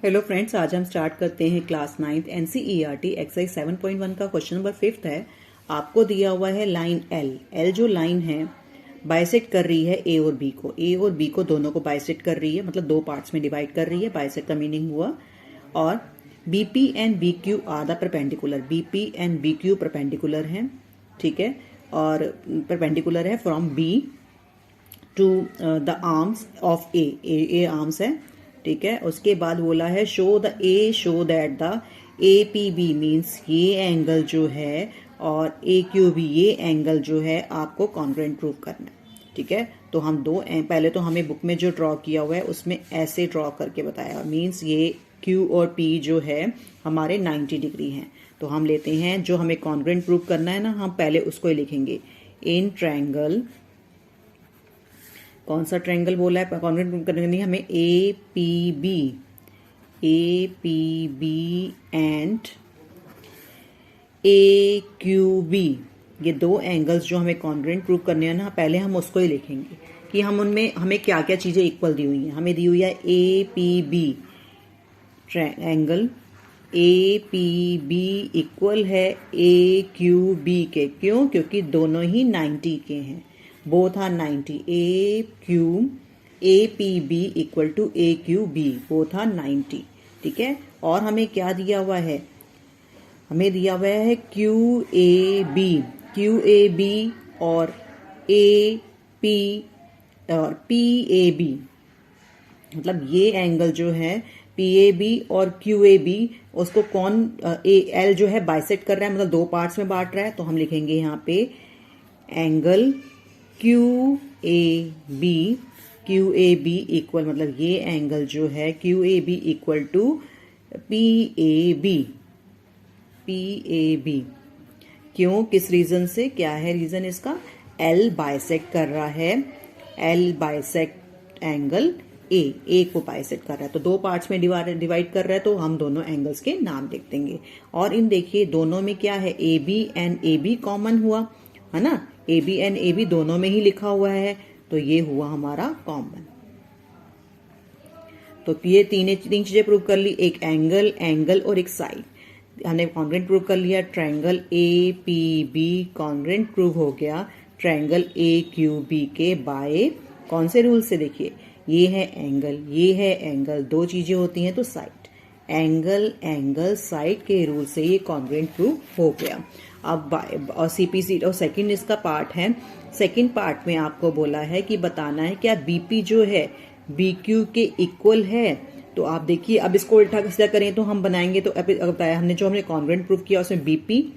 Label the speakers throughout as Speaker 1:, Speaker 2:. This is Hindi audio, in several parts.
Speaker 1: हेलो फ्रेंड्स, आज हम स्टार्ट करते हैं क्लास 9th एनसीईआरटी एक्सरसाइज 7.1 का क्वेश्चन नंबर 5 है। आपको दिया हुआ है लाइन एल जो लाइन है बाइसेक्ट कर रही है ए और बी को दोनों को बाइसेक्ट कर रही है, मतलब दो पार्ट्स में डिवाइड कर रही है। बाइसेक्ट का मीनिंग हुआ। और BP and B Q are the perpendicular, BP and B Q perpendicular हैं, ठीक है। और परपेंडिकुलर है from B to the arms of A arms है, ठीक है। उसके बाद बोला है show that the A P B means ये एंगल जो है और ए क्यू बी ये एंगल जो है आपको कॉन्ग्रुएंट प्रूव करना है, ठीक है। तो हम पहले तो हमें बुक में जो ड्रॉ किया हुआ है उसमें ऐसे ड्रॉ करके बताया, मीन्स ये क्यू और पी जो है हमारे 90 डिग्री हैं। तो हम लेते हैं जो हमें कॉन्ग्रुएंट प्रूव करना है ना, हम पहले उसको ही लिखेंगे। इन ट्रायंगल, कौन सा ट्रायंगल बोला है कॉन्ग्रुएंट प्रूव करने के लिए हमें, A P B and A Q B, ये दो एंगल्स जो हमें कॉन्ग्रुएंट प्रूव करने हैं ना, पहले हम उसको ही लिखेंगे कि हम उनमें हमें क्या क्या चीजें इक्वल दी हुई हैं। हमें दी हुई है A P B angle, A P B equal है ए क्यू बी के। क्यों? क्योंकि दोनों ही 90 के हैं, both are 90। A P B equal to A Q B, both are 90, ठीक है। और हमें क्या दिया हुआ है, हमें दिया हुआ है क्यू ए बी और ए पी और पी ए बी, मतलब ये एंगल जो है पी ए बी और क्यू ए बी, उसको कौन एल जो है बाइसेक्ट कर रहा है, मतलब दो पार्ट्स में बांट रहा है। तो हम लिखेंगे यहाँ पे angle Q A B equal, मतलब ये एंगल जो है Q A B equal to P A B. क्यों? किस रीजन से? क्या है रीजन इसका? एल बाइसेक्ट कर रहा है, एल बाइसेक्ट एंगल ए को बाइसेक्ट कर रहा है, तो दो पार्ट्स में डिवाइड कर रहा है। तो हम दोनों एंगल्स के नाम लिख देंगे। और इन देखिए दोनों में क्या है, A B and A B common हुआ है ना, A B and A B दोनों में ही लिखा हुआ है, तो ये हुआ हमारा कॉमन। तो ये तीन चीजें प्रूव कर ली, एक एंगल और एक साइड। हमने कॉन्ग्रुएंट प्रूव कर लिया। Triangle A P B congruent prove हो गया ट्रायंगल ए क्यू बी के बाय कौन से रूल से? देखिए ये है एंगल, दो चीजें होती हैं तो साइड, एंगल साइड के रूल से ये कॉन्ग्रुएंट प्रूव हो गया। अब और सीपीसी और सेकंड इसका पार्ट है। सेकंड पार्ट में आपको बोला है कि बताना है क्या बीपी जो है बीक्यू के इक्वल है। तो आप देखिए, अब इसको उल्टा सीधा करें तो हम बनाएंगे, तो बताया हमने जो हमने कॉन्ग्रुएंट प्रूव किया उसमें बीपी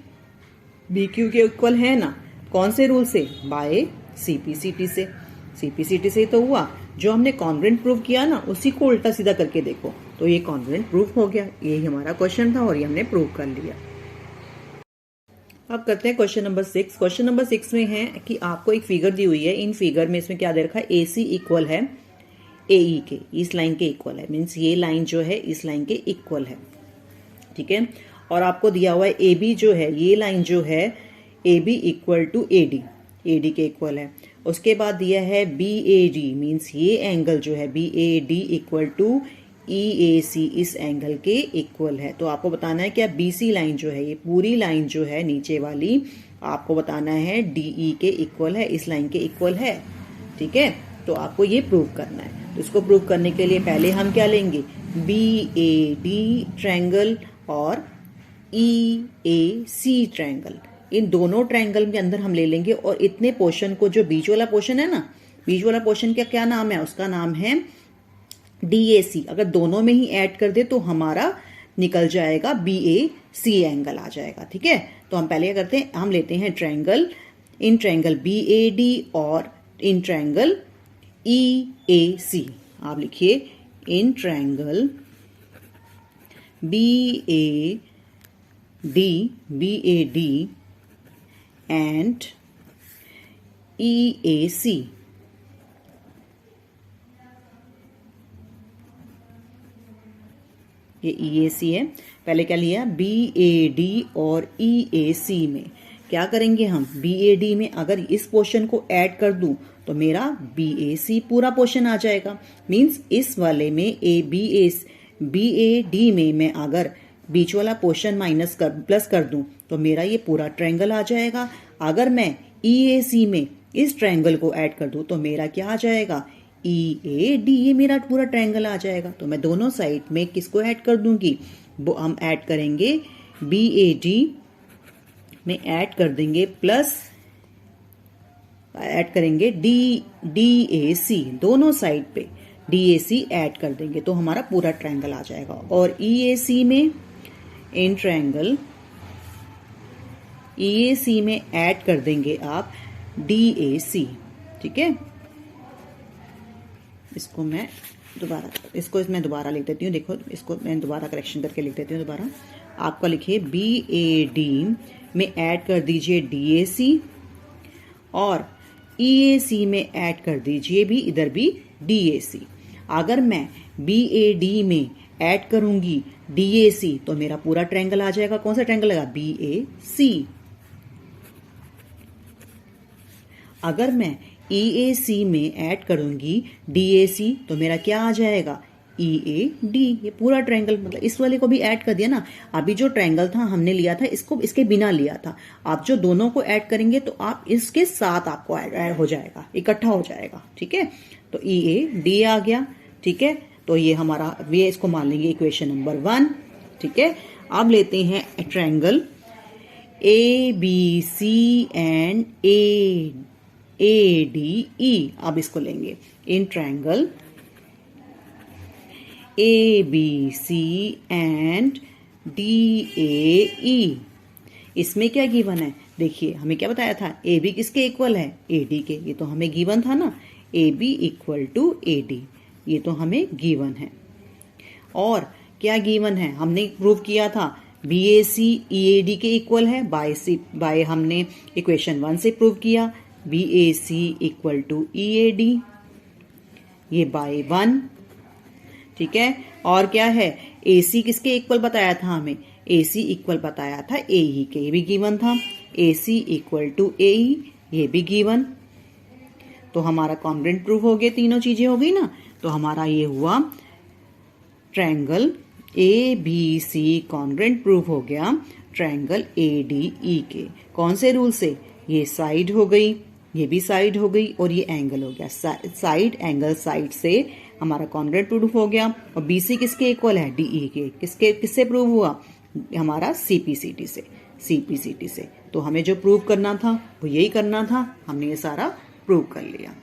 Speaker 1: बीक्यू के इक्वल है ना, कौन से रूल से? बाय सीपीसीटी से तो हुआ। जो हमने कॉन्ग्रुएंट प्रूव किया ना उसी को उल्टा सीधा करके देखो, तो ये कॉन्ग्रुएंट प्रूव हो गया। यही हमारा क्वेश्चन था और ये हमने प्रूव कर लिया। अब करते हैं क्वेश्चन नंबर 6। क्वेश्चन नंबर 6 में है कि आपको एक फिगर दी हुई है। इन फिगर में इसमें क्या दे रखा है, AC इक्वल है AE के, इस लाइन के इक्वल है, मीन्स ये लाइन जो है इस लाइन के इक्वल है, ठीक है। और आपको दिया हुआ है AB जो है, ये लाइन जो है AB इक्वल टू AD के इक्वल है। उसके बाद दिया है BAD, मीन्स ये एंगल जो है BAD इक्वल टू EAC, इस एंगल के इक्वल है। तो आपको बताना है क्या BC लाइन जो है, ये पूरी लाइन जो है नीचे वाली, आपको बताना है DE के इक्वल है, इस लाइन के इक्वल है, ठीक है। तो आपको ये प्रूव करना है। तो इसको प्रूव करने के लिए पहले हम क्या लेंगे, BAD ट्रायंगल और EAC ट्रायंगल, इन दोनों ट्रायंगल के अंदर हम ले लेंगे। और इतने पोर्शन को, जो बीच वाला पोर्शन है ना, बीच वाला पोर्शन का क्या नाम है, उसका नाम है DAC। अगर दोनों में ही ऐड कर दे तो हमारा निकल जाएगा BAC एंगल आ जाएगा, ठीक है। तो हम पहले क्या करते हैं, हम लेते हैं ट्रायंगल, इन ट्रायंगल BAD और इन ट्रायंगल EAC। आप लिखिए in triangle BAD and EAC। ये EAC है। पहले क्या लिया, BAD और EAC में क्या करेंगे हम, BAD में अगर इस पोर्शन को ऐड कर दूं तो मेरा BAC पूरा पोर्शन आ जाएगा। मींस इस वाले में BAD में मैं अगर बीच वाला पोर्शन प्लस कर दूं तो मेरा ये पूरा ट्रायंगल आ जाएगा। अगर मैं EAC में इस ट्रायंगल को ऐड कर दूं तो मेरा क्या आ जाएगा, EAD, ये मेरा पूरा ट्रायंगल आ जाएगा। तो मैं दोनों साइड में किसको ऐड कर दूंगी, वो हम ऐड करेंगे BAD में ऐड कर देंगे प्लस ऐड करेंगे DAC, दोनों साइड पे DAC ऐड कर देंगे तो हमारा पूरा ट्रायंगल आ जाएगा। और EAC में इन ट्रायंगल EAC में ऐड कर देंगे आप DAC, ठीक है। इसको मैं दोबारा लिख देती हूँ, देखो इसको मैं दोबारा करेक्शन करके लिख देती हूँ दोबारा। आपका लिखिए BAD में ऐड कर दीजिए DAC और EAC में ऐड कर दीजिए भी इधर भी DAC। अगर मैं BAD में ऐड करूंगी DAC तो मेरा पूरा ट्रायंगल आ जाएगा। कौन सा ट्रायंगल लगा, BAC। अगर मैं EAC में ऐड करूंगी DAC तो मेरा क्या आ जाएगा, EAD, ये पूरा ट्रायंगल। मतलब इस वाले को भी ऐड कर दिया ना। अभी जो ट्रायंगल था हमने लिया था इसको इसके बिना लिया था। आप जो दोनों को ऐड करेंगे तो आप इसके साथ आपको ऐड हो जाएगा, इकट्ठा हो जाएगा, ठीक है। तो EAD आ गया, ठीक है। तो ये हमारा, ये इसको मान लेंगे इक्वेशन नंबर 1, ठीक है। अब लेते हैं ट्रायंगल ABC एंड ADE। अब इसको लेंगे in triangle ABC and DAE। इसमें क्या गिवन है, देखिए हमें क्या बताया था, AB किसके इक्वल है, AD के। ये तो हमें गिवन था ना, AB इक्वल टू AD, ये तो हमें गिवन है। और क्या गिवन है, हमने प्रूव किया था BAC EAD के इक्वल है, बाय हमने इक्वेशन 1 से प्रूव किया BAC इक्वल टू EAD, ये बाय 1, ठीक है। और क्या है, AC किसके इक्वल बताया था हमें, AC इक्वल बताया था AE के, ये भी गिवन था। AC इक्वल टू AE, ये भी गिवन। तो हमारा कॉन्ग्रुएंट प्रूफ हो गया, तीनों चीजें हो गई ना। तो हमारा ये हुआ ट्रायंगल ABC कॉन्ग्रुएंट प्रूफ हो गया ट्रायंगल ADE के। कौन से रूल से, ये साइड हो गई, ये भी साइड हो गई और ये एंगल हो गया। साइड एंगल साइड से हमारा कॉन्ग्रुएंट प्रूफ हो गया। और BC किसके इक्वल है, DE के। किससे प्रूव हुआ, हमारा CPCT से। तो हमें जो प्रूव करना था वो यही करना था, हमने ये सारा प्रूव कर लिया।